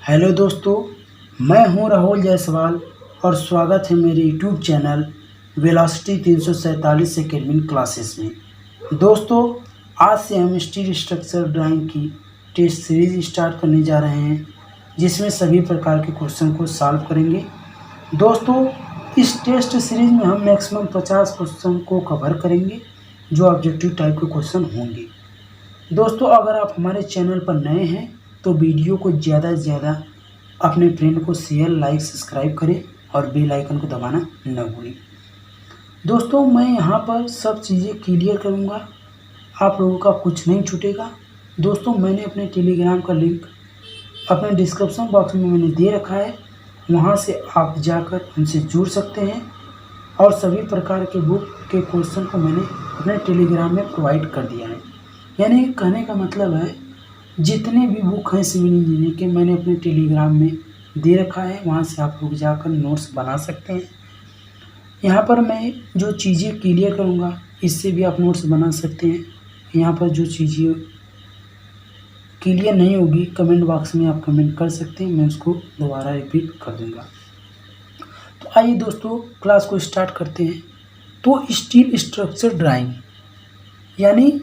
Hello दोस्तों, मैं हूं राहुल जायसवाल और स्वागत है मेरे YouTube channel velocity 347 academy classes में। दोस्तों, आज से हम स्टील स्ट्रक्चर ड्राइंग की टेस्ट सीरीज स्टार्ट करने जा रहे हैं, जिसमें सभी प्रकार के क्वेश्चन को सॉल्व करेंगे। दोस्तों, इस टेस्ट सीरीज में हम मैक्सिमम 50 क्वेश्चन को कवर करेंगे, जो ऑब्जेक्टिव टाइप के क्वेश्चन होंगे। दोस्तों, अगर आप हमारे चैनल पर नए हैं तो वीडियो को ज़्यादा से ज़्यादा अपने फ्रेंड को शेयर, लाइक, सब्सक्राइब करें और बेल आइकन को दबाना न भूलें। दोस्तों, मैं यहाँ पर सब चीज़ें क्लियर करूँगा, आप लोगों का कुछ नहीं छूटेगा। दोस्तों, मैंने अपने टेलीग्राम का लिंक अपने डिस्क्रिप्शन बॉक्स में मैंने दे रखा है, वहाँ से आप जाकर हमसे जुड़ सकते हैं और सभी प्रकार के बुक के क्वेश्चन को मैंने अपने टेलीग्राम में प्रोवाइड कर दिया है। यानी कहने का मतलब है, जितने भी बुक हैं सिविल इंजीनियरिंग के मैंने अपने टेलीग्राम में दे रखा है, वहाँ से आप लोग जाकर नोट्स बना सकते हैं। यहाँ पर मैं जो चीज़ें क्लियर करूँगा, इससे भी आप नोट्स बना सकते हैं। यहाँ पर जो चीज़ें क्लियर नहीं होगी, कमेंट बॉक्स में आप कमेंट कर सकते हैं, मैं उसको दोबारा रिपीट कर दूँगा। तो आइए दोस्तों, क्लास को स्टार्ट करते हैं। तो स्टील स्ट्रक्चर ड्राइंग यानी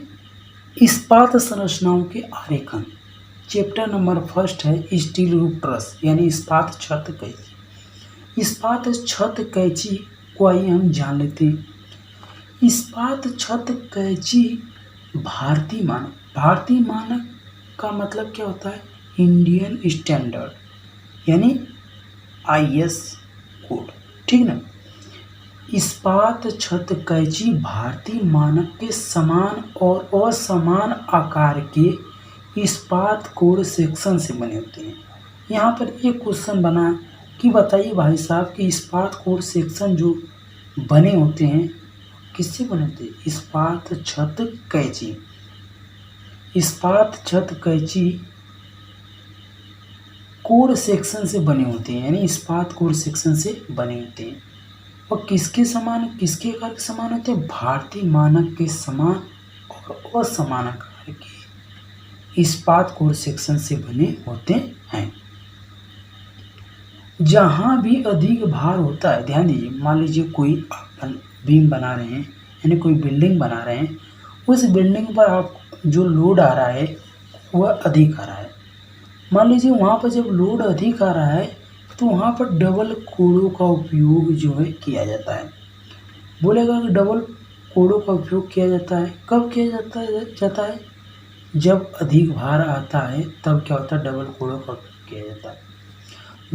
इस्पात संरचनाओं के आरेखन, चैप्टर नंबर 1 है स्टील रूफ ट्रस यानी इस्पात छत कैंची। इस्पात छत कैंची को आइए हम जान लेते हैं। इस्पात छत कैंची भारतीय मानक का मतलब क्या होता है? इंडियन स्टैंडर्ड यानी IS कोड, ठीक ना। इस्पात छत कैंची भारतीय मानक के समान और असमान आकार के इस्पात कोड सेक्शन से बने होते हैं। यहाँ पर एक क्वेश्चन बना कि बताइए भाई साहब कि इस्पात कोड सेक्शन जो बने होते हैं किससे बने होते हैं? इस्पात छत कैंची। इस्पात छत कैंची कोड सेक्शन से बने होते हैं, यानी इस्पात कोड सेक्शन से बने होते हैं। और किसके आकार के समान होते हैं? भारतीय मानक के समान और असमान आकार के इस्पात कोर सेक्शन से बने होते हैं। जहां भी अधिक भार होता है, ध्यान दीजिए, मान लीजिए कोई बीम बना रहे हैं यानी कोई बिल्डिंग बना रहे हैं, उस बिल्डिंग पर आप जो लोड आ रहा है वह अधिक आ रहा है। मान लीजिए वहाँ पर जब लोड अधिक आ रहा है तो वहाँ पर डबल कोड़ों का उपयोग जो है किया जाता है। बोलेगा कि डबल कोड़ों का उपयोग किया जाता है, कब किया जाता है? जब अधिक भार आता है तब क्या होता है? डबल कोड़ों का उपयोग किया जाता है।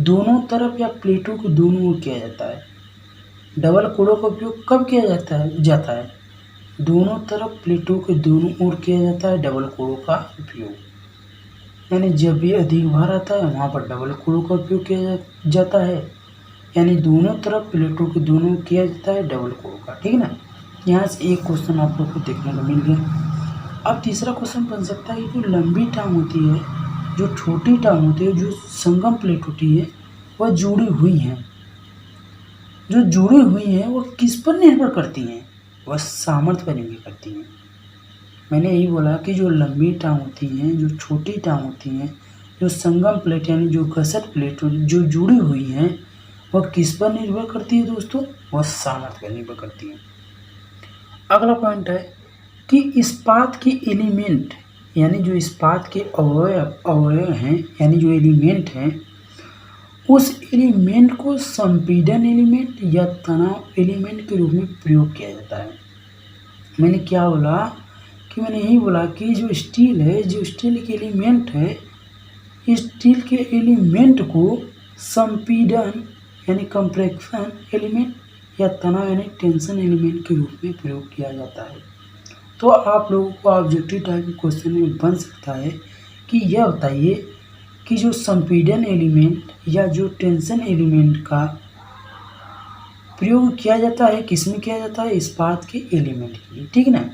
दोनों तरफ या प्लेटों को दोनों ओर किया जाता है। डबल कोड़ों का उपयोग कब किया जाता है? दोनों तरफ प्लेटों के दोनों ओर किया जाता है डबल कोड़ों का उपयोग। यानी जब भी अधिक भार आता है वहाँ पर डबल कोड़ों का उपयोग किया जाता है, यानी दोनों तरफ प्लेटों के दोनों किया जाता है डबल कोड़ों का, ठीक है ना। यहाँ से एक क्वेश्चन आप लोग को देखने को मिल गया। अब तीसरा क्वेश्चन बन सकता है कि जो लंबी टांग होती है, जो छोटी टांग होती है, जो संगम प्लेट होती है, वह जुड़ी हुई हैं। जो जुड़ी हुई हैं वो किस पर निर्भर करती हैं? वह सामर्थ्य पर निर्भर करती हैं। मैंने यही बोला कि जो लंबी टांग होती हैं, जो छोटी टांग होती हैं, जो संगम प्लेट यानी जो गसट प्लेट जो जुड़ी हुई हैं, वह किस पर निर्भर करती है दोस्तों? वह सामर्थ्य पर निर्भर करती है। अगला पॉइंट है कि इस्पात के एलिमेंट यानी जो इस्पात के अवयव हैं यानी जो एलिमेंट हैं, उस एलिमेंट को संपीड़न एलिमेंट या तनाव एलिमेंट के रूप में प्रयोग किया जाता है। मैंने क्या बोला कि मैंने यही बोला कि जो स्टील है, जो स्टील के एलिमेंट है, स्टील के एलिमेंट को संपीड़न यानी कंप्रेशन एलिमेंट या तनाव यानी टेंशन एलिमेंट के रूप में प्रयोग किया जाता है। तो आप लोगों को ऑब्जेक्टिव टाइप क्वेश्चन में बन सकता है कि यह बताइए कि जो संपीड़न एलिमेंट या जो टेंशन एलिमेंट का प्रयोग किया जाता है किसमें किया जाता है? इस्पात के एलिमेंट के लिए, ठीक ना।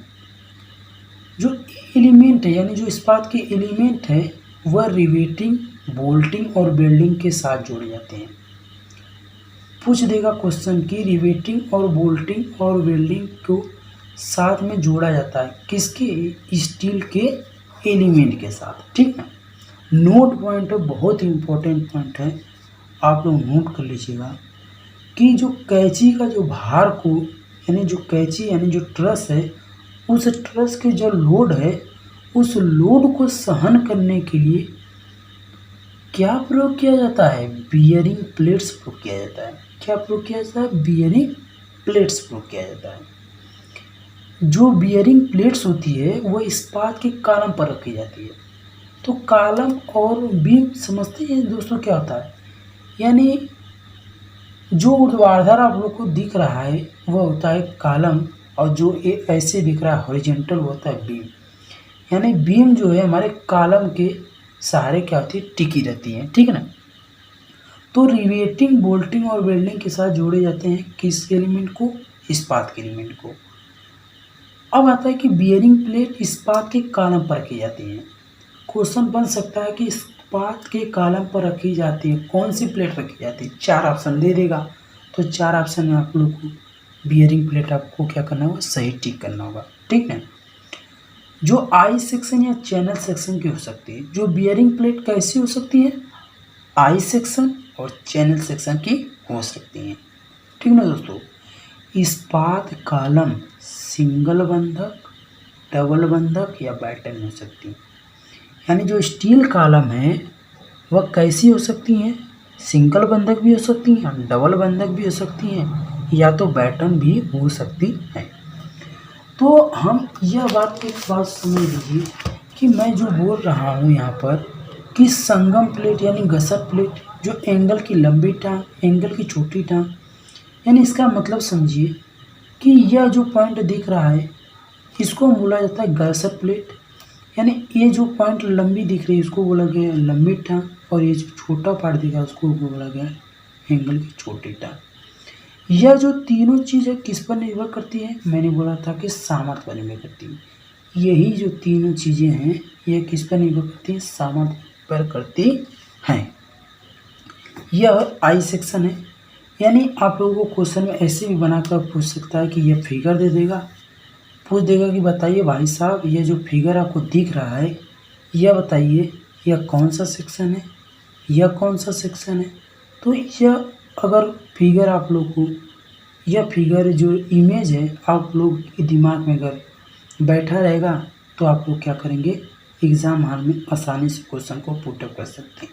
जो एलिमेंट है यानी जो इस्पात के एलिमेंट है वह रिवेटिंग, बोल्टिंग और वेल्डिंग के साथ जोड़े जाते हैं। पूछ देगा क्वेश्चन कि रिवेटिंग और बोल्टिंग और वेल्डिंग को साथ में जोड़ा जाता है किसके? स्टील के एलिमेंट के साथ, ठीक है। नोट पॉइंट है, बहुत ही इम्पोर्टेंट पॉइंट है, आप लोग नोट कर लीजिएगा कि जो कैंची का जो भार को यानी जो कैंची यानी जो ट्रस है, उस ट्रस के जो लोड है, उस लोड को सहन करने के लिए क्या प्रयोग किया जाता है? बियरिंग प्लेट्स प्रयोग किया जाता है। क्या प्रयोग किया जाता है? बियरिंग प्लेट्स प्रयोग किया जाता है। जो बियरिंग प्लेट्स होती है वो इस्पात के कॉलम पर रखी जाती है। तो कॉलम और बीम समझते हैं दोस्तों क्या होता है? यानी जो ऊर्ध्वाधर आप लोग को दिख रहा है वो होता है कॉलम, और जो ऐसे दिख रहा है हॉरिजॉन्टल वो होता है बीम। यानी बीम जो है हमारे कॉलम के सहारे क्या होती है? टिकी रहती है, ठीक है ना। तो रिवेटिंग, बोल्टिंग और वेल्डिंग के साथ जोड़े जाते हैं किस एलिमेंट को? इस्पात के एलिमेंट को। अब आता है कि बियरिंग प्लेट इस्पात के कॉलम पर रखी जाती है। क्वेश्चन बन सकता है कि इस्पात के कॉलम पर रखी जाती है, कौन सी प्लेट रखी जाती है? 4 ऑप्शन दे देगा, तो 4 ऑप्शन में आप लोग को बियरिंग प्लेट आपको क्या करना होगा? सही टिक करना होगा, ठीक है। जो आई सेक्शन या चैनल सेक्शन की हो सकती है। जो बियरिंग प्लेट कैसी हो सकती है? आई सेक्शन और चैनल सेक्शन की हो सकती हैं, ठीक ना दोस्तों। इस्पात कॉलम सिंगल बंधक, डबल बंधक या बैटन हो सकती है। यानी जो स्टील कॉलम है वह कैसी हो सकती हैं? सिंगल बंधक भी हो सकती हैं, डबल बंधक भी हो सकती हैं, या तो बैटन भी हो सकती हैं। तो हम यह बात एक बात समझ लीजिए कि मैं जो बोल रहा हूँ यहाँ पर कि संगम प्लेट यानी गसर प्लेट, जो एंगल की लंबी टांग, एंगल की छोटी टांग, यानी इसका मतलब समझिए कि यह जो पॉइंट दिख रहा है इसको बोला जाता है गसर प्लेट। यानी ये जो पॉइंट लंबी दिख रही है इसको बोला गया है लंबी टांग, और ये जो छोटा पार्ट दिखा उसको बोला गया है एंगल की छोटी टांग। यह जो तीनों चीज़ें किस पर निर्भर करती है? मैंने बोला था कि सामर्थ्य पर निर्भर करती है। यही जो तीनों चीज़ें हैं ये किस पर निर्भर करती हैं? सामर्थ्य पर करती हैं। यह आई सेक्शन है। यानी आप लोगों को क्वेश्चन में ऐसे भी बनाकर पूछ सकता है कि यह फिगर दे देगा, पूछ देगा कि बताइए भाई साहब ये जो फिगर आपको दिख रहा है यह बताइए यह कौन सा सेक्शन है, यह कौन सा सेक्शन है। तो यह अगर फिगर आप लोग को, यह फिगर जो इमेज है आप लोग के दिमाग में अगर बैठा रहेगा तो आप लोग क्या करेंगे? एग्ज़ाम हॉल में आसानी से क्वेश्चन को पुटअप कर सकते हैं।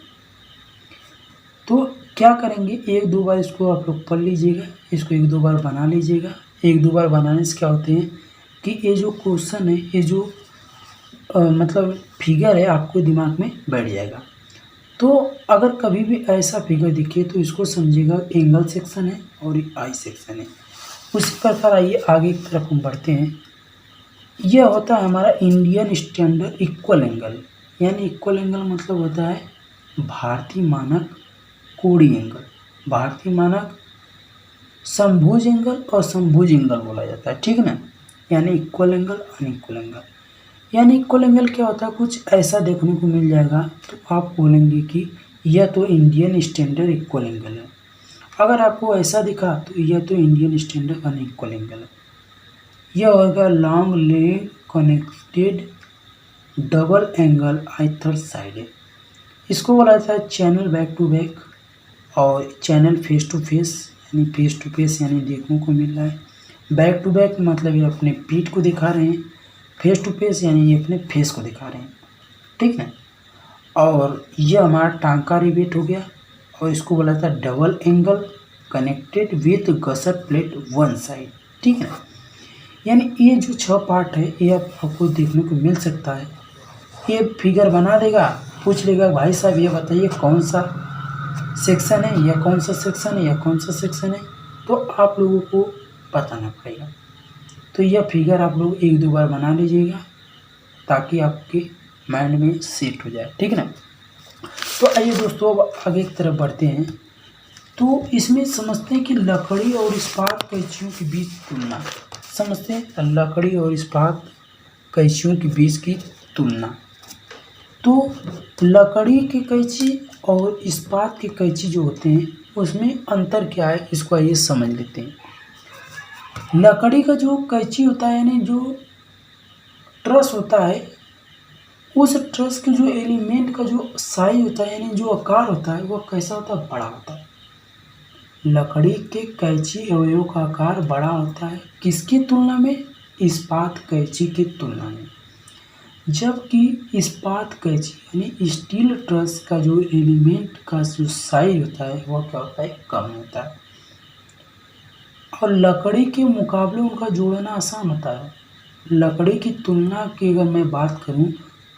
तो क्या करेंगे? 1-2 बार इसको आप लोग पढ़ लीजिएगा, इसको 1-2 बार बना लीजिएगा। 1-2 बार बनाने से क्या होते हैं कि ये जो क्वेश्चन है, ये जो मतलब फिगर है आपको दिमाग में बैठ जाएगा। तो अगर कभी भी ऐसा फिगर दिखे तो इसको समझिएगा एंगल सेक्शन है और आई सेक्शन है। उसी प्रकार आइए आगे की तरफ हम बढ़ते हैं। यह होता है हमारा इंडियन स्टैंडर्ड इक्वल एंगल। यानी इक्वल एंगल मतलब होता है भारतीय मानक कोणीय एंगल। भारतीय मानक समभुज एंगल और समभुज एंगल बोला जाता है, ठीक है ना। यानी इक्वल एंगल, अनइक्वल एंगल। यानी इक्वल एंगल क्या होता है? कुछ ऐसा देखने को मिल जाएगा तो आप बोलेंगे कि यह तो इंडियन स्टैंडर्ड इक्वल एंगल है। अगर आपको ऐसा दिखा तो यह तो इंडियन स्टैंडर्ड अनइक्वल एंगल है। यह होगा long leg connected double angle either side है। इसको बोला जाता है चैनल बैक टू बैक और चैनल फेस टू फेस। यानी फेस टू फेस यानी देखने को मिल रहा है, बैक टू बैक मतलब ये अपने पीठ को दिखा रहे हैं, फेस टू फेस यानी ये अपने फेस को दिखा रहे हैं, ठीक है। और यह हमारा टांग का रिवेट हो गया, और इसको बोला था double angle connected with gusset plate one side, ठीक है। यानी ये जो 6 पार्ट है ये आपको देखने को मिल सकता है। ये फिगर बना देगा, पूछ लेगा भाई साहब ये बताइए कौन सा सेक्शन है, या कौन सा सेक्शन है, या कौन सा सेक्शन है, तो आप लोगों को बताना पड़ेगा। तो यह फिगर आप लोग 1-2 बार बना लीजिएगा ताकि आपके माइंड में सेट हो जाए, ठीक है ना। तो आइए दोस्तों अब आगे की तरफ बढ़ते हैं। तो इसमें समझते हैं कि लकड़ी और इस्पात कैंचियों के बीच तुलना। समझते हैं लकड़ी और इस्पात कैंचियों के बीच की तुलना। तो लकड़ी की कैंची और इस्पात की कैंची जो होते हैं उसमें अंतर क्या है, इसको आइए समझ लेते हैं। लकड़ी का जो कैंची होता है यानी जो ट्रस होता है उस ट्रस के जो एलिमेंट का जो साइज होता है यानी जो आकार होता है वह कैसा होता है, बड़ा होता है। लकड़ी के कैंची अवयव का आकार बड़ा होता है किसकी तुलना में, इस्पात कैंची की तुलना में। जबकि इस्पात कैंची यानी स्टील ट्रस का जो एलिमेंट का जो साइज होता है वह क्या होता है, कम होता है। और लकड़ी के मुकाबले उनका जोड़ना आसान होता है। लकड़ी की तुलना की अगर मैं बात करूं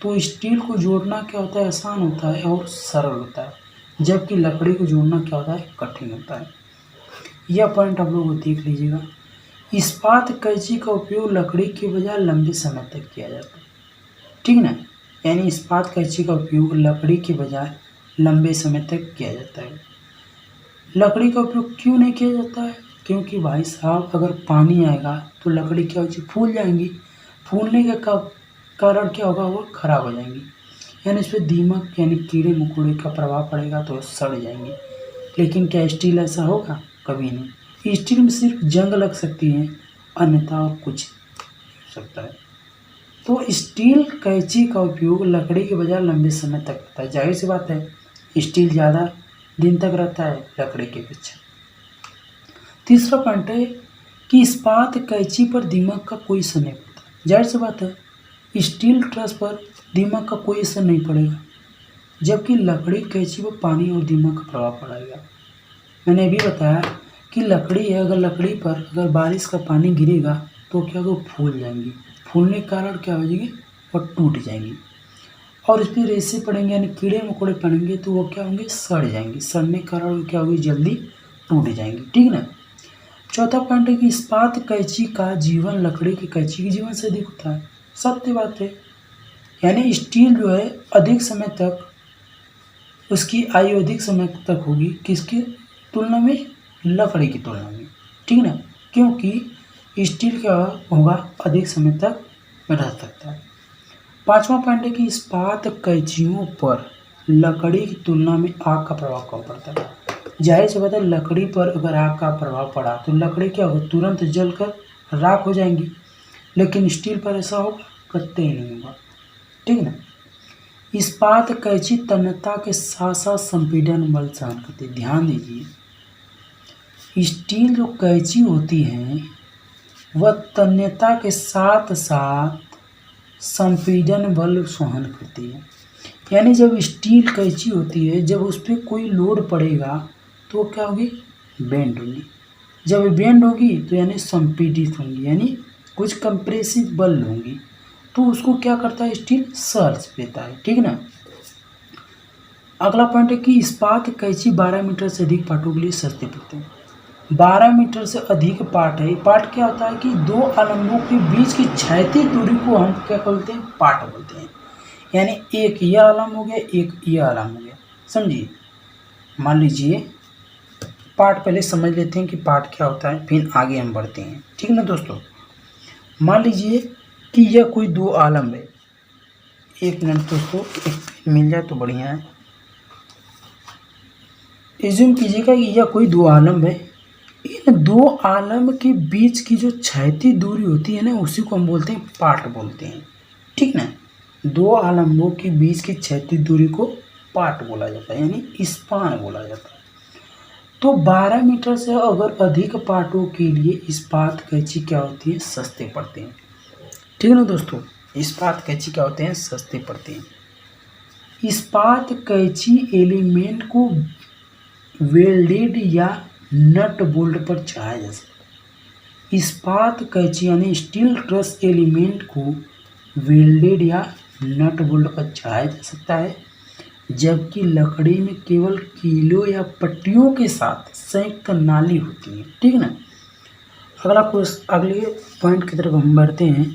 तो स्टील को जोड़ना क्या होता है, आसान होता है और सरल होता है, जबकि लकड़ी को जोड़ना क्या होता है, कठिन होता है। यह पॉइंट आप लोग देख लीजिएगा। इस्पात कैंची का उपयोग लकड़ी के बजाय लंबे समय तक किया जाता है, ठीक ना। यानी इस्पात कैंची का उपयोग लकड़ी के बजाय लंबे समय तक किया जाता है। लकड़ी का उपयोग क्यों नहीं किया जाता है, क्योंकि भाई साहब अगर पानी आएगा तो लकड़ी क्या होगी, फूल जाएंगी। फूलने का कारण क्या होगा, वो खराब हो जाएंगी, यानी इस पर दीमक यानी कीड़े मकोड़े का प्रभाव पड़ेगा तो सड़ जाएंगे। लेकिन क्या स्टील ऐसा होगा, कभी नहीं। स्टील में सिर्फ जंग लग सकती है, अन्यथा और कुछ हो सकता है। तो स्टील कैंची का उपयोग लकड़ी के बजाय लंबे समय तक होता है। जाहिर सी बात है स्टील ज़्यादा दिन तक रहता है लकड़ी के पीछे। तीसरा पॉइंट है कि इस्पात कैंची पर दीमक का कोई असर नहीं पड़ता। जाहिर सी बात है स्टील ट्रस पर दीमक का कोई असर नहीं पड़ेगा, जबकि लकड़ी कैंची पर पानी और दीमक का प्रभाव पड़ेगा। मैंने भी बताया कि लकड़ी है, अगर लकड़ी पर अगर बारिश का पानी गिरेगा तो क्या वो फूल जाएंगी। फूलने के कारण क्या हो जाएगी, और टूट जाएंगी। और इस पर रेसे पड़ेंगे यानी कीड़े मकोड़े पड़ेंगे तो वो क्या होंगे, सड़ जाएंगी। सड़ने के कारण वो क्या होगी, जल्दी टूट जाएंगी, ठीक ना। चौथा पॉइंट है कि इस्पात कैंची का जीवन लकड़ी की कैंची के जीवन से अधिक होता है। सत्य बात है, यानी स्टील जो है अधिक समय तक, उसकी आयु अधिक समय तक होगी किसकी तुलना में, लकड़ी की तुलना में, ठीक ना। क्योंकि स्टील क्या होगा, अधिक समय तक रह सकता है। पांचवा पॉइंट है कि इस्पात कैंचियों पर लकड़ी की तुलना में आग का प्रभाव कम पड़ता है। जाहिर सी बात है लकड़ी पर अगर आग का प्रभाव पड़ा तो लकड़ी क्या होगा, तुरंत जलकर राख हो जाएंगी। लेकिन स्टील पर ऐसा होगा, कतई नहीं होगा, ठीक ना। इस्पात कैंची तन्यता के साथ साथ संपीड़न बल सहन करती है। ध्यान दीजिए स्टील जो कैंची होती है वह तन्यता के साथ साथ संपीड़न बल सहन करती है। यानी जब स्टील कैंची होती है, जब उस पर कोई लोड पड़ेगा तो क्या होगी, बेंड होगी। जब बेंड होगी तो यानी संपीड़ित होंगी, यानी कुछ कंप्रेसिव बल होंगी, तो उसको क्या करता है, स्टील सह लेता है, ठीक ना। अगला पॉइंट है कि इस्पात कैंची 12 मीटर से अधिक पार्टों के लिए सस्ते पड़ते हैं। 12 मीटर से अधिक पार्ट है। पार्ट क्या होता है कि दो आलम्बों के बीच की क्षैतिज दूरी को हम क्या बोलते हैं, पार्ट बोलते हैं। यानी एक यह आलम्ब हो गया, एक यह आलम्ब हो गया, समझिए। मान लीजिए पार्ट पहले समझ लेते हैं कि पार्ट क्या होता है, फिर आगे हम बढ़ते हैं, ठीक ना दोस्तों। मान लीजिए कि यह कोई दो आलम्ब है। एक मिनट दोस्तों, एक मिल जाए तो बढ़िया है। एज्यूम कीजिएगा कि यह कोई दो आलम्ब है। इन दो आलम्ब के बीच की जो क्षैतिज दूरी होती है ना, उसी को हम बोलते हैं पार्ट बोलते हैं, ठीक ना। दो आलम्बों के बीच की क्षैतिज दूरी को पार्ट बोला जाता है, यानी स्पान बोला जाता है। तो 12 मीटर से अगर अधिक पार्टों के लिए इस्पात कैंची क्या होती है, सस्ते पड़ते हैं, ठीक है ना दोस्तों। इस्पात कैंची क्या होते हैं, सस्ते पड़ते हैं। इस्पात कैंची एलिमेंट को वेल्डेड या नट बोल्ट पर चढ़ाया जा सकता है। इस्पात कैंची यानी स्टील ट्रस एलिमेंट को वेल्डेड या नट बोल्ट पर चढ़ाया जा सकता है, जबकि लकड़ी में केवल कीलों या पट्टियों के साथ संयुक्त नाली होती है, ठीक है ना। अगले पॉइंट की तरफ हम बढ़ते हैं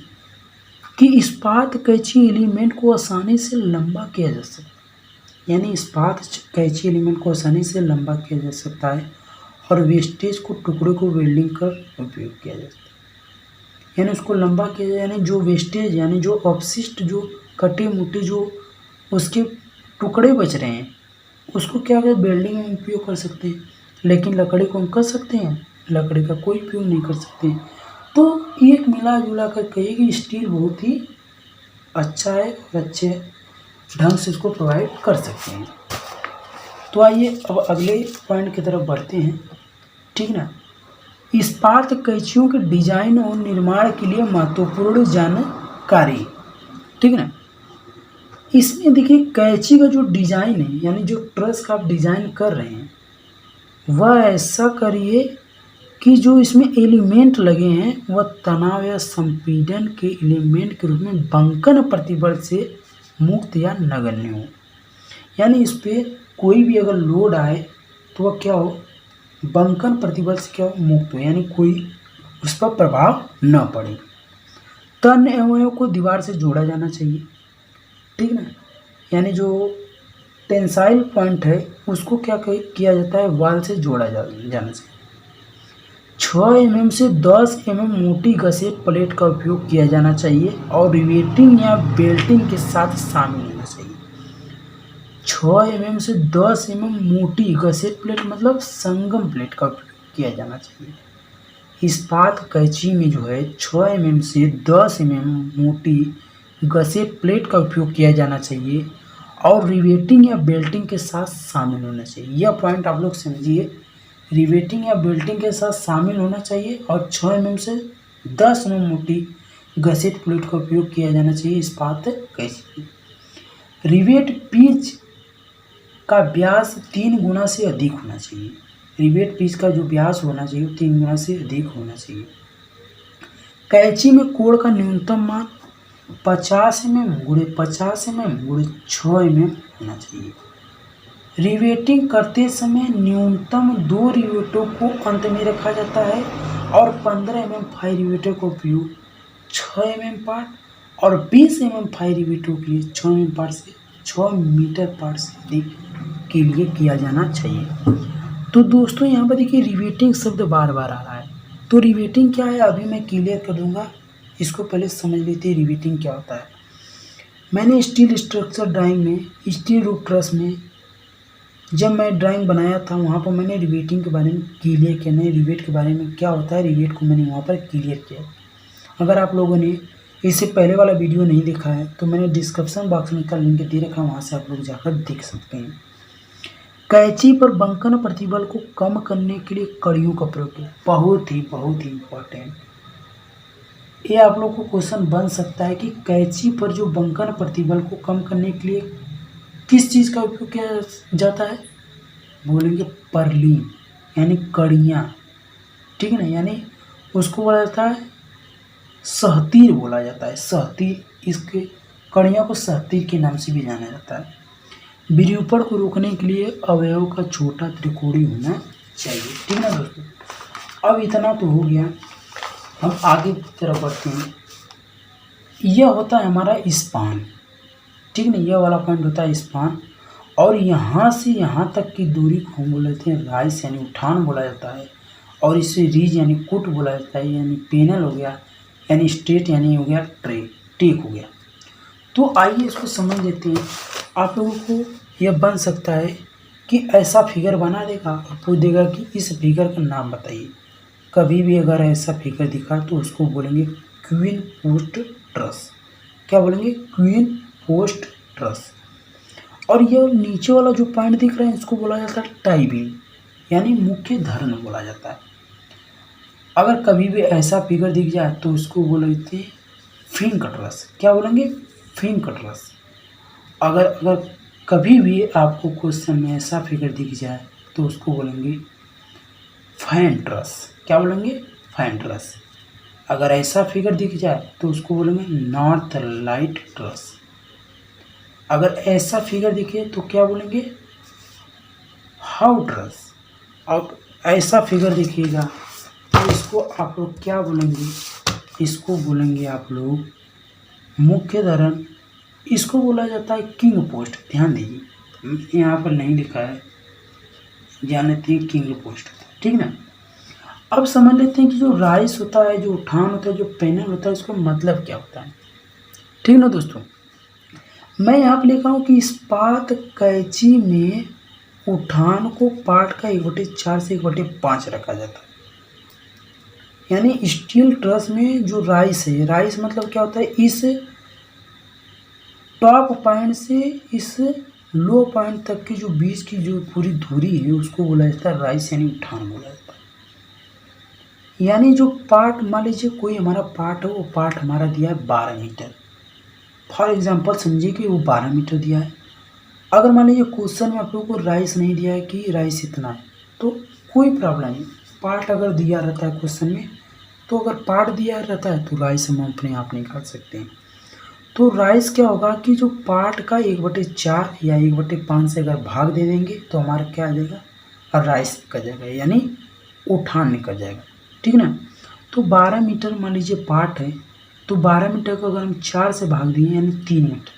कि इस्पात कैंची एलिमेंट को आसानी से लंबा किया जा सकता है। यानी इस्पात कैंची एलिमेंट को आसानी से लंबा किया जा सकता है और वेस्टेज को टुकड़े को वेल्डिंग कर उपयोग किया जा सकता है। यानी उसको लंबा किया जाए, यानी जो वेस्टेज यानी जो अपशिष्ट जो कटे मुटे जो उसके टुकड़े बच रहे हैं उसको क्या कर वेल्डिंग में उपयोग कर सकते हैं। लेकिन लकड़ी को हम कर सकते हैं, लकड़ी का कोई उपयोग नहीं कर सकते हैं। तो एक मिला जुला कर कहिए कि स्टील बहुत ही अच्छा है और अच्छे ढंग से इसको प्रोवाइड कर सकते हैं। तो आइए अब अगले पॉइंट की तरफ बढ़ते हैं, ठीक ना। इस्पात कैंचियों के डिजाइन और निर्माण के लिए महत्वपूर्ण जानकारी, ठीक ना। इसमें देखिए कैंची का जो डिजाइन है, यानी जो ट्रस का आप डिजाइन कर रहे हैं, वह ऐसा करिए कि जो इसमें एलिमेंट लगे हैं वह तनाव या संपीड़न के एलिमेंट के रूप में बंकन प्रतिबल से मुक्त या नगण्य हो। यानी इस पर कोई भी अगर लोड आए तो वह क्या हो, बंकन प्रतिबल से क्या हो, मुक्त हो, यानी कोई उस पर प्रभाव न पड़े। तन्य अवयव को दीवार से जोड़ा जाना चाहिए, ठीक ना। यानी जो टेंसाइल पॉइंट है उसको क्या किया जाता है, वाल से जोड़ा जाना चाहिए। 6 mm से 10 mm मोटी गसेट प्लेट का उपयोग किया जाना चाहिए और रिवेटिंग या बेल्टिंग के साथ शामिल होना चाहिए। 6 mm से 10 mm मोटी गसेट प्लेट मतलब संगम प्लेट का उपयोग किया जाना चाहिए। इस्पात कैंची में जो है 6 mm से 10 mm मोटी गसेट प्लेट का उपयोग किया जाना चाहिए और रिवेटिंग या बेल्टिंग के साथ शामिल होना चाहिए। यह पॉइंट आप लोग समझिए, रिवेटिंग या बेल्टिंग के साथ शामिल होना चाहिए और 6 mm से 10 mm मोटी गसेट प्लेट का उपयोग किया जाना चाहिए इस्पात कैंची। रिवेट पिच का व्यास 3 गुना से अधिक होना चाहिए। रिवेट पिच का जो व्यास होना चाहिए 3 गुना से अधिक होना चाहिए। कैंची में कोण का न्यूनतम मान 50 mm गुणे 50 mm गुणे 6 mm होना चाहिए। रिवेटिंग करते समय न्यूनतम 2 रिवेटों को अंत में रखा जाता है और 15 mm फाई रिवेटर का उपयोग 6 mm पार्ट और 20 mm फाई रिवेटों के लिए 6 mm पार्ट से 6 मीटर पार्ट से अधिक के लिए किया जाना चाहिए। तो दोस्तों यहाँ पर देखिए रिवेटिंग शब्द बार बार आ रहा है, तो रिवेटिंग क्या है अभी मैं क्लियर कर दूंगा। इसको पहले समझ लेते हैं रिवेटिंग क्या होता है। मैंने स्टील स्ट्रक्चर ड्राइंग में, स्टील रूफ ट्रस में जब मैं ड्राइंग बनाया था वहाँ पर मैंने रिवेटिंग के बारे में क्लियर किया, नहीं रिवेट के बारे में क्या होता है, रिवेट को मैंने वहाँ पर क्लियर किया। अगर आप लोगों ने इससे पहले वाला वीडियो नहीं देखा है तो मैंने डिस्क्रिप्शन बॉक्स में का लिंक दे रखा है, वहाँ से आप लोग जाकर देख सकते हैं। कैंची पर बंकन प्रतिबल को कम करने के लिए कड़ियों का प्रयोग किया, बहुत ही इम्पोर्टेंट। ये आप लोग को क्वेश्चन बन सकता है कि कैंची पर जो बंकन प्रतिबल को कम करने के लिए किस चीज़ का उपयोग किया जाता है, बोलेंगे परलीन यानी कड़ियाँ, ठीक है ना। यानी उसको बोला जाता है सहतीर, बोला जाता है सहतीर। इसके कड़ियों को सहतीर के नाम से भी जाना जाता है। विरूपण को रोकने के लिए अवयव का छोटा त्रिकोणी होना चाहिए, ठीक है ना दोस्तों। अब इतना तो हो गया, हम आगे की तरफ बढ़ते हैं। यह होता है हमारा स्पान, ठीक है ना। यह वाला पॉइंट होता है स्पान और यहाँ से यहाँ तक की दूरी को हम बोल लेते हैं राइस यानी उठान बोला जाता है और इसे रीज यानी कुट बोला जाता है, यानी पेनल हो गया, यानी स्ट्रेट यानी हो गया टेक हो गया। तो आइए इसको समझ लेते हैं। आप लोगों को यह बन सकता है कि ऐसा फिगर बना देगा और पूछ देगा कि इस फिगर का नाम बताइए। कभी भी अगर ऐसा फिगर दिखा तो उसको बोलेंगे क्वीन पोस्ट ट्रस। क्या बोलेंगे, क्वीन पोस्ट ट्रस। और यह नीचे वाला जो पॉइंट दिख रहा है इसको बोला जाता है टाई बीम यानी मुख्य धरण बोला जाता है। अगर कभी भी ऐसा फिगर दिख जाए तो उसको बोलते हैं फिन कटरस। क्या बोलेंगे, फिन कटरस। अगर कभी भी आपको क्वेश्चन में ऐसा फिगर दिख जाए तो उसको बोलेंगे फैन ट्रस। क्या बोलेंगे, फैन ट्रस। अगर ऐसा फिगर दिख जाए तो उसको बोलेंगे नॉर्थ लाइट ट्रस। अगर ऐसा फिगर दिखे तो क्या बोलेंगे, हाउ ट्रस। और ऐसा फिगर दिखेगा तो इसको आप लोग क्या बोलेंगे, इसको बोलेंगे आप लोग मुख्य धरण। इसको बोला जाता है किंग पोस्ट। ध्यान दीजिए यहाँ पर नहीं लिखा है, जान लेते हैं किंग पोस्ट, ठीक ना। अब समझ लेते हैं कि जो राइस होता है, जो उठान होता है, जो पैनल होता है, इसका मतलब क्या होता है, ठीक ना दोस्तों। मैं यहाँ पर लिखा हूँ कि इस्पात कैंची में उठान को पार्ट का 1/4 से 1/5 रखा जाता है। यानी स्टील ट्रस में जो राइस है, राइस मतलब क्या होता है, इस टॉप पॉइंट से इस लो पॉइंट तक की जो बीच की जो पूरी दूरी है उसको बोला जाता है राइस यानी उठान बोला जाता है। यानी जो पार्ट मान लीजिए कोई हमारा पार्ट है, वो पार्ट हमारा दिया है 12 मीटर। फॉर एग्जांपल समझिए कि वो 12 मीटर दिया है। अगर मान लीजिए क्वेश्चन में आप लोगों को राइस नहीं दिया है कि राइस इतना है, तो कोई प्रॉब्लम नहीं। पार्ट अगर दिया रहता है क्वेश्चन में, तो अगर पार्ट दिया रहता है तो राइस हम अपने आप निकाल सकते हैं। तो राइस क्या होगा कि जो पार्ट का 1/4 या 1/5 से अगर भाग दे देंगे तो हमारा क्या आ जाएगा, और राइस निकल जाएगा, यानी उठान निकल जाएगा। ठीक ना। तो 12 मीटर मान लीजिए पार्ट है, तो 12 मीटर को अगर हम 4 से भाग दिए यानी 3 मीटर,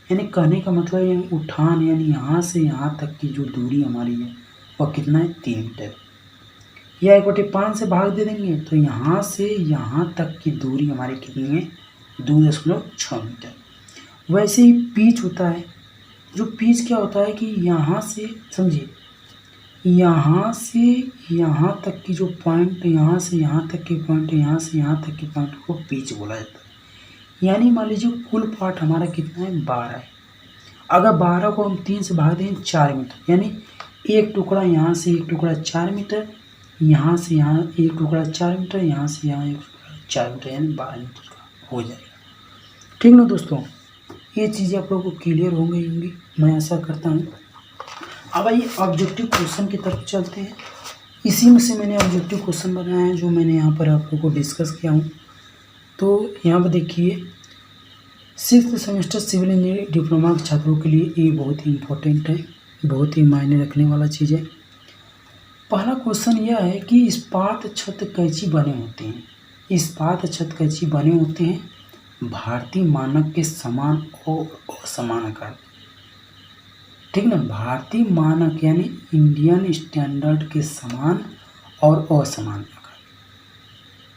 यानी कहने का मतलब यानी उठान यानी यहाँ से यहाँ तक की जो दूरी हमारी है वह कितना है, 3 मीटर। या 1/5 से भाग दे देंगे तो यहाँ से यहाँ तक की दूरी हमारी कितनी है, 2.6 मीटर। वैसे ही पिच होता है। जो पिच क्या होता है कि यहाँ से समझिए, यहाँ से यहाँ तक की जो पॉइंट, यहाँ से यहाँ तक की पॉइंट, यहाँ से यहाँ तक की पॉइंट को पिच बोला जाता है। यानी मान लीजिए कुल पार्ट हमारा कितना है, 12 है। अगर 12 को हम 3 से भाग दें 4 मीटर, यानी एक टुकड़ा यहाँ से एक टुकड़ा 4 मीटर, यहाँ से यहाँ एक टुकड़ा 4 मीटर, यहाँ से यहाँ एक टुकड़ा 4 मीटर, यानी 12 मीटर का हो जाएगा। ठीक ना दोस्तों, ये चीज़ें आप लोगों को क्लियर हो गई होंगी, मैं ऐसा करता हूँ। अब आइए ऑब्जेक्टिव क्वेश्चन की तरफ चलते हैं। इसी में से मैंने ऑब्जेक्टिव क्वेश्चन बनाया है जो मैंने यहाँ पर आप लोगों को डिस्कस किया हूँ। तो यहाँ पर देखिए, 6th semester civil engineering diploma के छात्रों के लिए ये बहुत ही इम्पोर्टेंट है, बहुत ही मायने रखने वाला चीज़ है। पहला क्वेश्चन यह है कि इस्पात छत कैंची बने होते हैं। इस्पात छत कैंची बने होते हैं भारतीय मानक के समान और असमान आकार। ठीक ना, भारतीय मानक यानी इंडियन स्टैंडर्ड के समान और असमान आकार।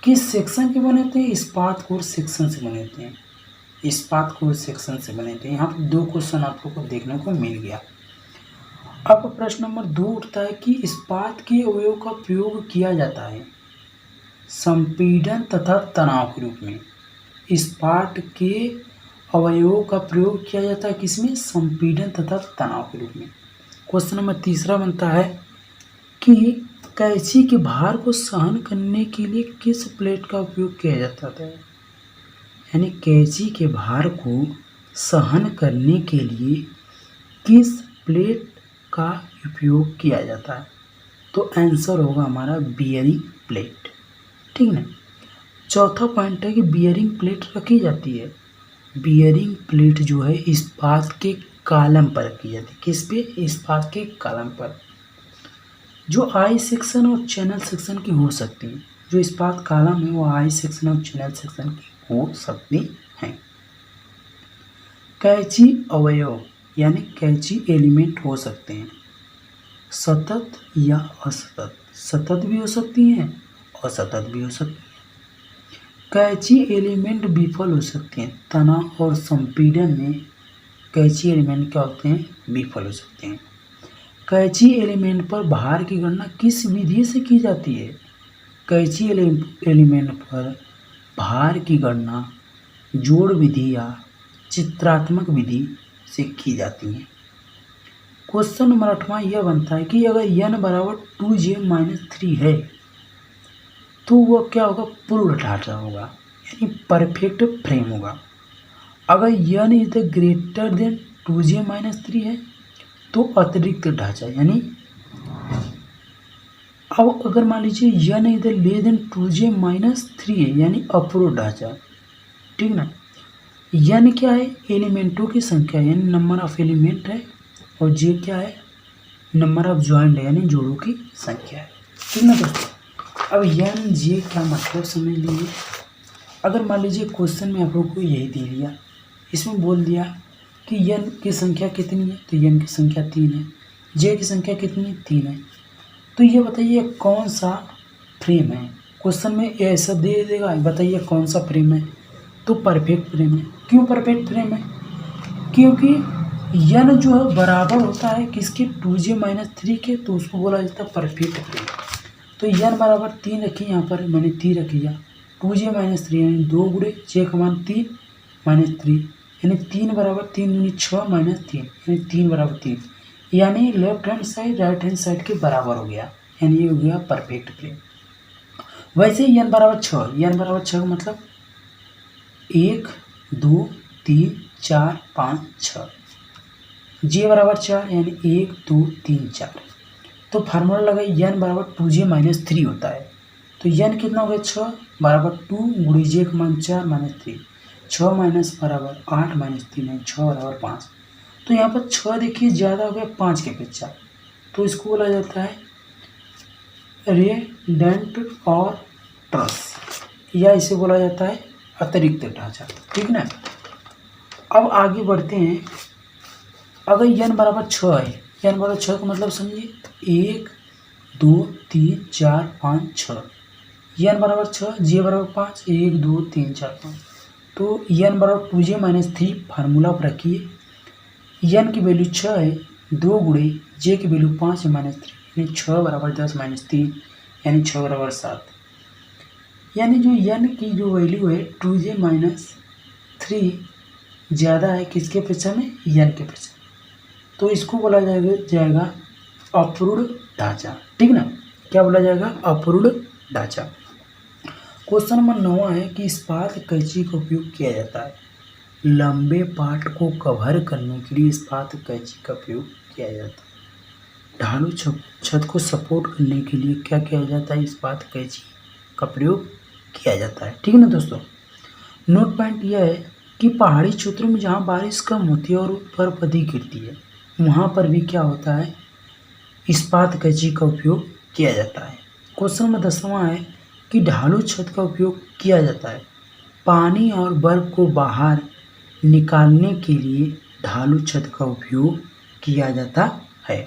किस सेक्शन के बने होते हैं, इस्पात कोर सेक्शन से बने होते हैं। इस्पात कोर सेक्शन से बने थे। यहाँ पर 2 क्वेश्चन आप लोग को देखने को मिल गया। अब प्रश्न नंबर 2 उठता है कि इस्पात के अवयव का प्रयोग किया जाता है संपीड़न तथा तनाव के रूप में। इस्पात के अवयवों का प्रयोग किया जाता है किसमें, संपीड़न तथा तनाव के रूप में। क्वेश्चन नंबर 3 बनता है कि कैंची के भार को सहन करने के लिए किस प्लेट का उपयोग किया जाता है। यानी कैंची के भार को सहन करने के लिए किस प्लेट का उपयोग किया जाता है। तो आंसर होगा हमारा बियरिंग प्लेट। ठीक ना। चौथा पॉइंट है कि बियरिंग प्लेट रखी जाती है। बियरिंग प्लेट जो है इस्पात के कॉलम पर रखी जाती है। किस पे, इस्पात के कॉलम पर, जो आई सेक्शन और चैनल सेक्शन की हो सकती है। जो इस्पात कॉलम है वो आई सेक्शन और चैनल सेक्शन की हो सकती हैं। कैंची अवयव यानी कैंची एलिमेंट हो सकते हैं सतत या असतत। सतत भी हो सकती हैं, असतत भी हो सकती हैं। कैंची एलिमेंट विफल हो सकते हैं। तनाव और संपीड़न में कैंची एलिमेंट क्या होते हैं, विफल हो सकते हैं। कैंची एलिमेंट पर भार की गणना किस विधि से की जाती है। कैंची एलिमेंट पर भार की गणना जोड़ विधि या चित्रात्मक विधि से की जाती है। क्वेश्चन नंबर 8वां यह बनता है कि अगर n बराबर 2j-3 है तो वह क्या होगा, पूर्ण ढांचा होगा, यानी परफेक्ट फ्रेम होगा। अगर n is the greater than 2j-3 है तो अतिरिक्त ढांचा, यानी अब अगर मान लीजिए n is the less than 2j-3 है यानी अपूर्ण ढांचा। ठीक ना। n क्या है, एलिमेंटों की संख्या यानी नंबर ऑफ एलिमेंट है, और j क्या है, नंबर ऑफ जॉइंट है यानी जोड़ों की संख्या है। ठीक ना दोस्तों। अब n j क्या मतलब समझ लीजिए। अगर मान लीजिए क्वेश्चन में आप लोग को यही दे दिया, इसमें बोल दिया कि n की संख्या कितनी है, तो n की संख्या 3 है, j की संख्या कितनी है, 3 है। तो ये बताइए कौन सा फ्रेम है। क्वेश्चन में ऐसा दे देगा, बताइए कौन सा फ्रेम है, तो परफेक्ट फ्रेम है। क्यों परफेक्ट फ्रेम है, क्योंकि n जो है बराबर होता है किसके, 2j-3 के, तो उसको बोला जाता है परफेक्ट फ्रेम। तो n बराबर 3 रखी, यहाँ पर मैंने 3 रख लिया, 2j-3 यानी 2 गुणे j का मान 3 -3 यानी 3 बराबर 3 दूनी 6 माइनस 3 यानी 3 बराबर 3, यानी left hand side right hand side के बराबर हो गया, यानी ये हो गया परफेक्ट प्लेन। वैसे n बराबर 6, n बराबर 6 का मतलब 1 2 3 4 5 6, j बराबर 4 यानी 1 2 3 4। तो फार्मूला लगा n बराबर 2j माइनस 3 होता है। तो n कितना हो गया 6 बराबर 2 गुड़ी j का मान 4 माइनस 3, 6 माइनस बराबर 8 माइनस 3 है 6 बराबर 5। तो यहाँ पर 6 देखिए ज़्यादा हो गया 5 के अपेक्षा, तो इसको बोला जाता है रेडेंट और ट्रस, या इसे बोला जाता है अतिरिक्त ढांचा। ठीक ना। अब आगे बढ़ते हैं। अगर n बराबर 6 है, n बराबर 6 का मतलब समझिए 1 2 3 4 5 6, n बराबर 6 j बराबर 5 1 2 3 4 5। तो n बराबर 2j माइनस 3 फार्मूला पर रखिए, n की वैल्यू 6 है, 2 गुणे j की वैल्यू 5 है माइनस 3, यानी 6 बराबर 10 माइनस 3 यानी 6 बराबर 7। यानी जो n की जो वैल्यू है 2j माइनस 3 ज़्यादा है किसके अपेक्षा में, n के अपेक्षा। तो इसको बोला जाएगा अपूर्ण ढांचा। ठीक ना। क्या बोला जाएगा, अपूर्ण ढांचा। क्वेश्चन नंबर 9 है कि इस्पात कैंची का उपयोग किया जाता है। लंबे पार्ट को कवर करने के लिए इस्पात कैंची का उपयोग किया जाता है। ढालू छत को सपोर्ट करने के लिए क्या किया जाता है, इस्पात कैंची का प्रयोग किया जाता है। ठीक है ना दोस्तों। नोट पॉइंट यह है कि पहाड़ी क्षेत्रों में जहाँ बारिश कम होती है और बर्फ अधिक गिरती है, वहाँ पर भी क्या होता है, इस्पात कैंची का उपयोग किया जाता है। क्वेश्चन नंबर 10वां है कि ढालू छत का उपयोग किया जाता है। पानी और बर्फ को बाहर निकालने के लिए ढालू छत का उपयोग किया जाता है।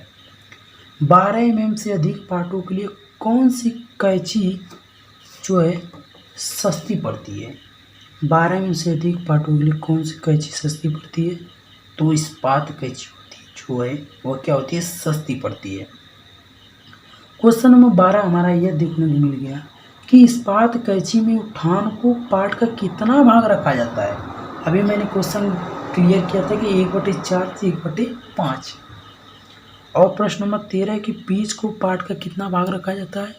12 mm से अधिक पार्टों के लिए कौन सी कैंची जो है सस्ती पड़ती है। 12 mm से अधिक पार्टों के लिए कौन सी कैंची सस्ती पड़ती है, तो इस्पात कैंची होती है जो है वो क्या होती है, सस्ती पड़ती है। क्वेश्चन नंबर 12 हमारा यह देखने को मिल गया कि इस्पात कैंची में उठान को पार्ट का कितना भाग रखा जाता है। अभी मैंने क्वेश्चन क्लियर किया था कि 1/4 से 1/5। और प्रश्न नंबर 13 है कि पीच को पार्ट का कितना भाग रखा जाता है,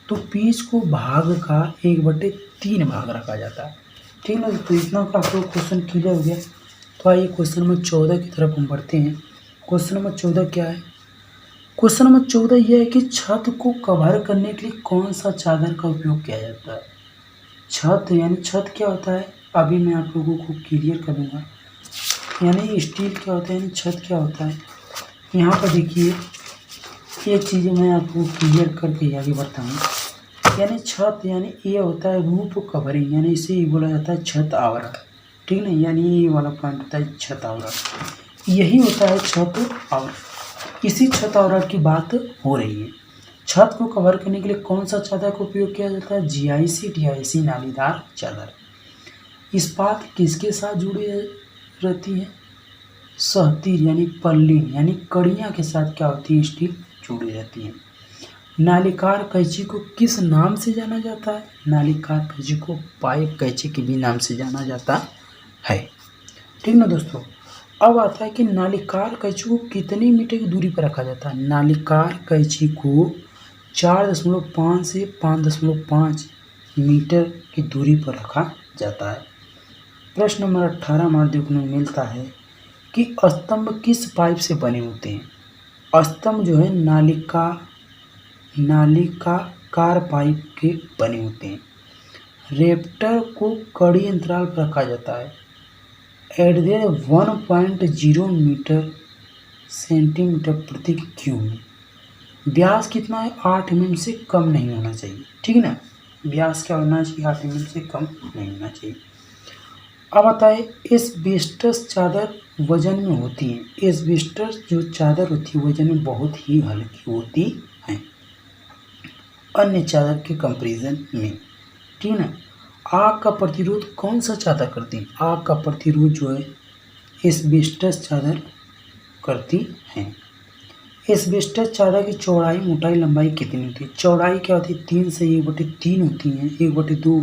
तो पीच को भाग का 1/3 भाग रखा जाता है। ठीक है ना। तो इतना का आपको क्वेश्चन क्लियर हो गया। तो आइए क्वेश्चन नंबर 14 की तरफ हम बढ़ते हैं। क्वेश्चन नंबर 14 क्या है, क्वेश्चन नंबर 14 यह है कि छत को कवर करने के लिए कौन सा चादर का उपयोग किया जाता है। छत यानी छत क्या होता है, अभी मैं आप लोगों को क्लियर करूँगा। यानी स्टील क्या होता है, यानी छत क्या होता है। यहाँ पर देखिए एक चीज़ मैं आपको क्लियर करके आगे बढ़ता हूँ। यानी छत यानी ये होता है रूफ कवरिंग, यानी इसे ही बोला जाता है छत आवरण। ठीक है। यानी ये वाला पॉइंट होता है छत आवरण, यही होता है छत आवरण। इसी छत आवरण की बात हो रही है। छत को कवर करने के लिए कौन सा चादर का उपयोग किया जाता है, जीआईसी टीआईसी नालीदार चादर। इस्पात किसके साथ जुड़ी रहती है, सहतीर यानी पर्लिन यानी कड़ियाँ के साथ क्या होती है, स्टील जुड़ी रहती है। नालीकार कैंची को किस नाम से जाना जाता है, नालीकार कैंची को पाइप कैंची के भी नाम से जाना जाता है। ठीक ना दोस्तों। अब आता है कि नालीकार कैंची को कितने मीटर की दूरी पर रखा जाता है। नालीकार कैंची को 4.5 से 5.5 मीटर की दूरी पर रखा जाता है। प्रश्न नंबर 18 हमारे देखने को मिलता है कि स्तंभ किस पाइप से बने होते हैं। स्तंभ जो है नालिकाकार पाइप के बने होते हैं। रेप्टर को कड़ी अंतराल पर रखा जाता है। एट देयर 1.0 मीटर सेंटीमीटर प्रति क्यूब में। व्यास कितना है, 8 mm से कम नहीं होना चाहिए। ठीक है ना। व्यास क्या होना चाहिए, 8 mm से कम नहीं होना चाहिए। अब बताए एस्बेस्टस चादर वजन में होती है। एस्बेस्टस जो चादर होती है वजन में बहुत ही हल्की होती है अन्य चादर के कंपैरिजन में। ठीक है ना। आग का प्रतिरोध कौन सा चादर करती है, आग का प्रतिरोध जो है एस्बेस्टस चादर करती है। एस्बेस्टस चादर की चौड़ाई मोटाई लंबाई कितनी होती है। चौड़ाई क्या होती है, 3 से 1/3 होती है, 1/2,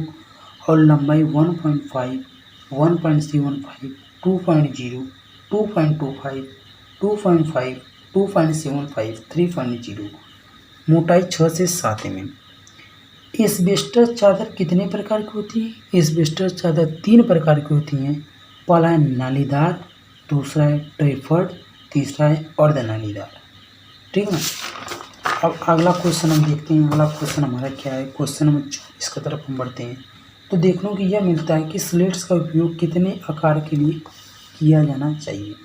और लंबाई 1.5 1.75 2.0, 2.25, 2.5, 2.75, 3.0, मोटाई 6 से 7 mm। एस्बेस्टस चादर कितने प्रकार की होती है? एस्बेस्टस चादर 3 प्रकार की होती हैं। पहला है नालीदार, दूसरा है ट्रेफर्ड, तीसरा है अर्ध नालीदार। ठीक है ना। अब अगला क्वेश्चन हम देखते हैं। अगला क्वेश्चन हमारा क्या है? क्वेश्चन नंबर 24 की तरफ हम बढ़ते हैं। तो देखने को यह मिलता है कि स्लेट्स का उपयोग कितने आकार के लिए किया जाना चाहिए?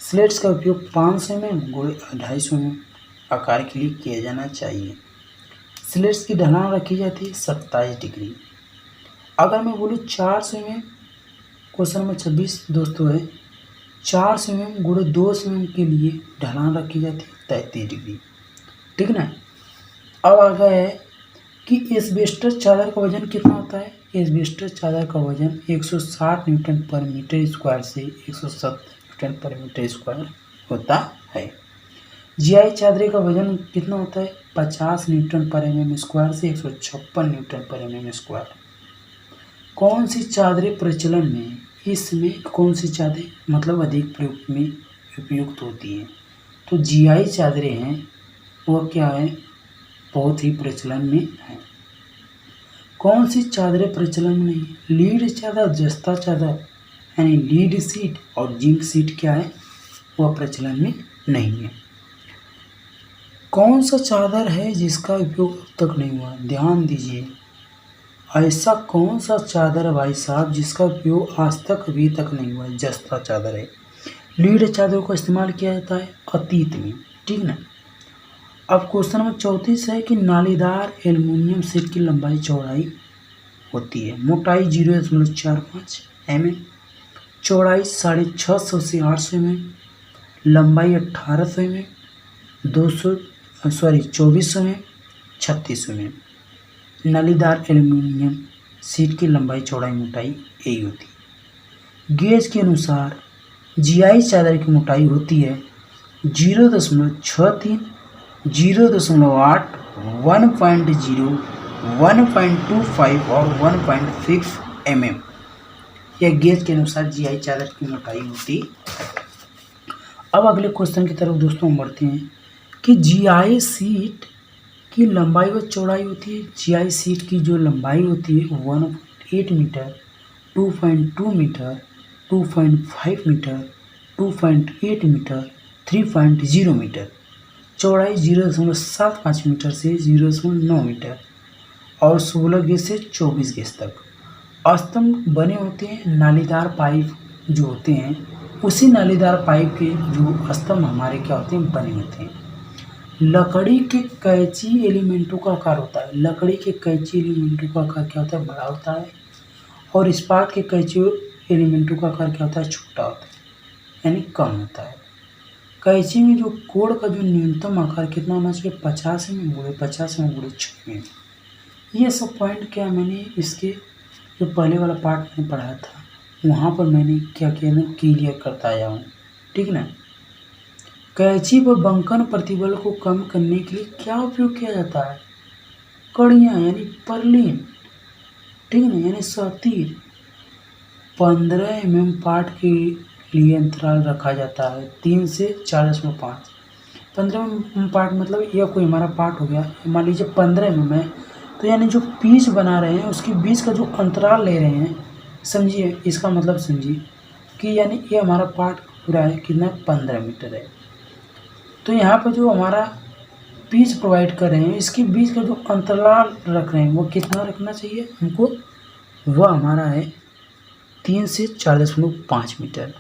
स्लेट्स का उपयोग 500 में गुणे 250 में आकार के लिए किया जाना चाहिए। स्लेट्स की ढलान रखी जाती है 27 डिग्री। अगर मैं बोलूँ 400 में, क्वेश्चन नंबर 26 दोस्तों है, 400 में गुणे 200 में के लिए ढलान रखी जाती है 33 डिग्री। ठीक ना। अब आ गया है कि एस्बेस्टस चादर का वजन कितना होता है? एस्बेस्टस चादर का वजन 160 न्यूटन पर मीटर स्क्वायर से 170 न्यूटन पर मीटर स्क्वायर होता है। जीआई चादरे का वजन कितना होता है? 50 न्यूटन पर mm स्क्वायर से 156 न्यूटन पर mm स्क्वायर। कौन सी चादरें प्रचलन में? इसमें कौन सी चादरें मतलब अधिक प्रयोग में उपयुक्त होती हैं? तो जीआई चादरें हैं, वह क्या है? बहुत ही प्रचलन में है। कौन सी चादरें प्रचलन में नहीं? लीड चादर, जस्ता चादर यानी लीड सीट और जिंक सीट क्या है? वह प्रचलन में नहीं है। कौन सा चादर है जिसका उपयोग अब तक नहीं हुआ? ध्यान दीजिए, ऐसा कौन सा चादर है भाई साहब जिसका उपयोग आज तक अभी तक नहीं हुआ? जस्ता चादर है। लीड चादर का इस्तेमाल किया जाता है अतीत में। ठीक ना। अब क्वेश्चन नंबर 34 है कि नालीदार एल्युमिनियम शीट की लंबाई चौड़ाई होती है। मोटाई 0.45 mm, चौड़ाई 650 से 800 mm, लंबाई 1800 mm, 2400 में 3600 में। नलीदार एल्युमिनियम शीट की लंबाई चौड़ाई मोटाई यही होती है। गेज के अनुसार जीआई चादर की मोटाई होती है 0.63, 0.8, 1.0, 1.25 और 1.6 mm। यह गेज के अनुसार जीआई चादर की मोटाई होती है। अब अगले क्वेश्चन की तरफ दोस्तों हम बढ़ते हैं कि जीआई सीट की लंबाई व चौड़ाई होती है। जीआई सीट की जो लंबाई होती है 1.8 metre, 2.2 metre, 2.5 metre, 2.8 metre, 3.0 metre, चौड़ाई 0.75 मीटर से 0.9 मीटर और 16 गेज से 24 गेज तक। स्तंभ बने होते हैं नालीदार पाइप जो होते हैं, उसी नालीदार पाइप के जो स्तंभ हमारे क्या होते हैं? बने होते हैं। लकड़ी के कैंची एलिमेंटों का आकार होता है। लकड़ी के कैंची एलिमेंटों का आकार क्या होता है? बड़ा होता है। और इस्पात के कैंची एलिमेंटों का आकार क्या होता है? छोटा होता है, यानी कम होता है। कैंची में जो कोण का जो न्यूनतम आकार कितना होना चाहिए? 50 में गुणे 50 में गुणे 6 में। ये सब पॉइंट क्या मैंने इसके जो पहले वाला पार्ट में पढ़ाया था वहाँ पर मैंने क्या किया ना, क्लियर करता आया हूँ। ठीक ना। कैंची पर बंकन प्रतिबल को कम करने के लिए क्या उपयोग किया जाता है? कड़ियाँ यानी परलिन। ठीक है ना, यानी सतीर। 15 mm पार्ट के लिए अंतराल रखा जाता है 3 से 4.5। 15 mm पार्ट मतलब यह कोई हमारा पार्ट हो गया, मान लीजिए 15 mm है, तो यानी जो पीच बना रहे हैं उसके बीच का जो अंतराल ले रहे हैं, समझिए इसका मतलब समझिए कि यानी ये हमारा पार्ट पूरा है कितना? 15 मीटर है। तो यहाँ पर जो हमारा पीच प्रोवाइड कर रहे हैं इसके बीच का जो अंतराल रख रहे हैं वो कितना रखना चाहिए हमको? वह हमारा है 3 से 4.5 मीटर।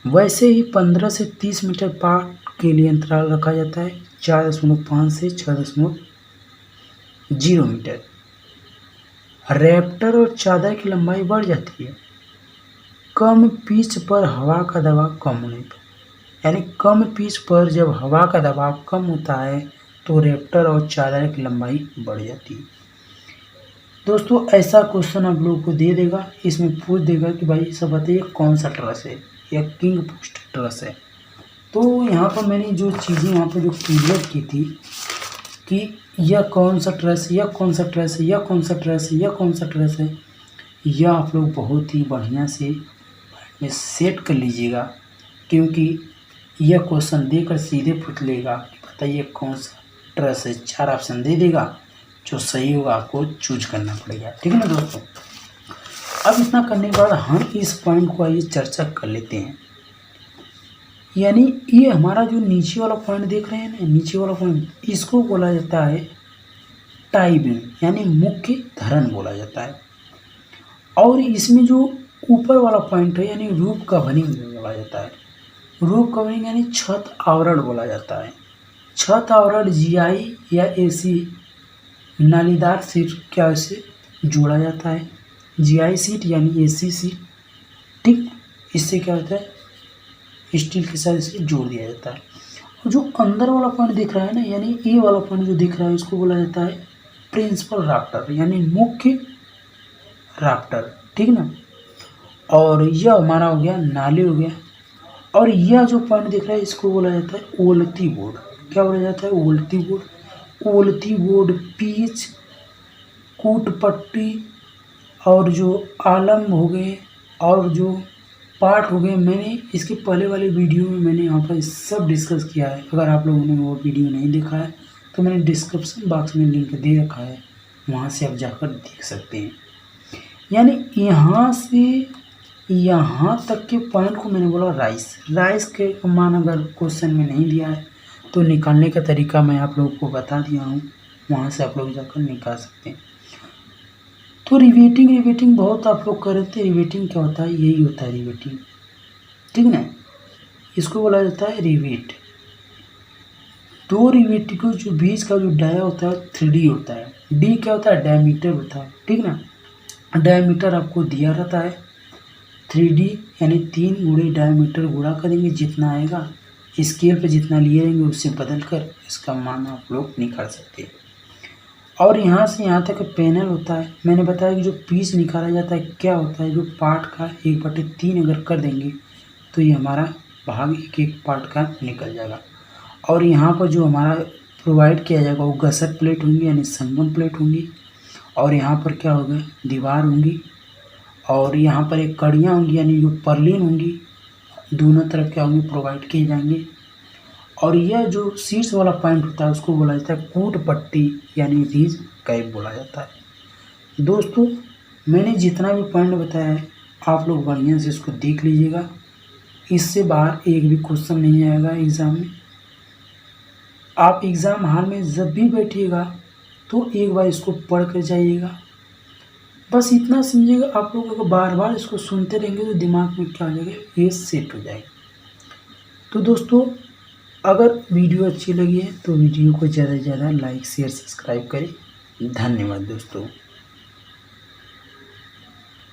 वैसे ही 15 से 30 मीटर पार्ट के लिए अंतराल रखा जाता है 4.5 से 6.0 मीटर। रैप्टर और चादर की लंबाई बढ़ जाती है कम पिच पर हवा का दबाव कम होने पर। यानी कम पिच पर जब हवा का दबाव कम होता है तो रैप्टर और चादर की लंबाई बढ़ जाती है। दोस्तों ऐसा क्वेश्चन आप लोगों को दे देगा, इसमें पूछ देगा कि भाई सब बताइए कौन सा ट्रस है या किंग पोस्ट ट्रस है। तो यहाँ पर मैंने जो चीज़ें यहाँ पर जो क्लियर की थी कि यह कौन सा ट्रस है, यह कौन सा ट्रस है, यह कौन सा ट्रस है, यह कौन सा ट्रस है, यह आप लोग बहुत ही बढ़िया से में सेट कर लीजिएगा, क्योंकि यह क्वेश्चन देकर सीधे पूछ लेगा कि बताइए कौन सा ट्रस है। 4 ऑप्शन दे देगा, जो सही होगा आपको चूज करना पड़ेगा। ठीक है ना दोस्तों। अब इतना करने के बाद हम इस पॉइंट को आइए चर्चा कर लेते हैं। यानी ये हमारा जो नीचे वाला पॉइंट देख रहे हैं ना, नीचे वाला पॉइंट, इसको बोला जाता है टाई बीम, यानी मुख्य धरण बोला जाता है। और इसमें जो ऊपर वाला पॉइंट है यानी रूफ कवरिंग बोला जाता है। रूफ कवरिंग यानी छत आवरण बोला जाता है। छत आवरण जीआई या एसी नालीदार सीट क्या से जोड़ा जाता है। जीआई सीट यानी एसी सीट, ठीक, इससे क्या होता है, स्टील के साथ इसे जोड़ दिया जाता है। और जो अंदर वाला पॉइंट दिख रहा है ना, यानी ये वाला पॉइंट जो दिख रहा है, इसको बोला जाता है प्रिंसिपल राफ्टर, यानी मुख्य राफ्टर। ठीक ना। और यह हमारा हो गया नाली हो गया। और यह जो पॉइंट दिख रहा है, इसको बोला जाता है ओलती बोर्ड। क्या बोला जाता है, ओलती बोर्ड। ओलती बोर्ड, पीच, कूट पट्टी और जो आलम हो गए और जो पार्ट हो गए, मैंने इसके पहले वाले वीडियो में मैंने यहाँ पर सब डिस्कस किया है। अगर आप लोगों ने वो वीडियो नहीं देखा है तो मैंने डिस्क्रिप्शन बॉक्स में लिंक दे रखा है, वहाँ से आप जाकर देख सकते हैं। यानी यहाँ से यहाँ तक के पॉइंट को मैंने बोला राइस के मान अगर क्वेश्चन में नहीं दिया है तो निकालने का तरीका मैं आप लोगों को बता दिया हूँ, वहाँ से आप लोग जाकर निकाल सकते हैं। तो रिवेटिंग बहुत आप लोग कर रहे थे। रिवेटिंग क्या होता है, यही होता है रिवेटिंग, ठीक ना। इसको बोला जाता है रिवेट। 2 रिवेट को जो बीच का जो डाया होता है 3D होता है। डी क्या होता है, डायमीटर होता है, ठीक ना। डायमीटर आपको दिया रहता है 3D, यानी 3 गुणे डायमीटर गुणा करेंगे, जितना आएगा स्केल पे जितना लिए रहेंगे उससे बदल कर इसका मान आप लोग निकाल सकते हैं। और यहाँ से यहाँ तक पैनल होता है। मैंने बताया कि जो पीस निकाला जाता है क्या होता है, जो पार्ट का 1/3 अगर कर देंगे तो ये हमारा भाग एक पार्ट का निकल जाएगा। और यहाँ पर जो हमारा प्रोवाइड किया जाएगा वो गसर प्लेट होंगी, यानी संगम प्लेट होंगी। और यहाँ पर क्या होगा, दीवार होंगी। और यहाँ पर एक कड़ियाँ होंगी, यानी जो पर्लिन होंगी, दोनों तरफ क्या होंगी, प्रोवाइड किए जाएंगे। और यह जो शीर्ष वाला पॉइंट होता है उसको बोला जाता है कूट पट्टी, यानी रीज कैप बोला जाता है। दोस्तों मैंने जितना भी पॉइंट बताया है आप लोग बढ़िया से इसको देख लीजिएगा। इससे बाहर एक भी क्वेश्चन नहीं आएगा एग्ज़ाम में। आप एग्ज़ाम हॉल में जब भी बैठिएगा तो एक बार इसको पढ़ कर जाइएगा। बस इतना समझिएगा। आप लोग अगर बार बार इसको सुनते रहेंगे तो दिमाग में क्या हो जाएगा, ये सेट हो जाएगा। तो दोस्तों अगर वीडियो अच्छी लगी है तो वीडियो को ज़्यादा से ज़्यादा लाइक शेयर सब्सक्राइब करें। धन्यवाद दोस्तों।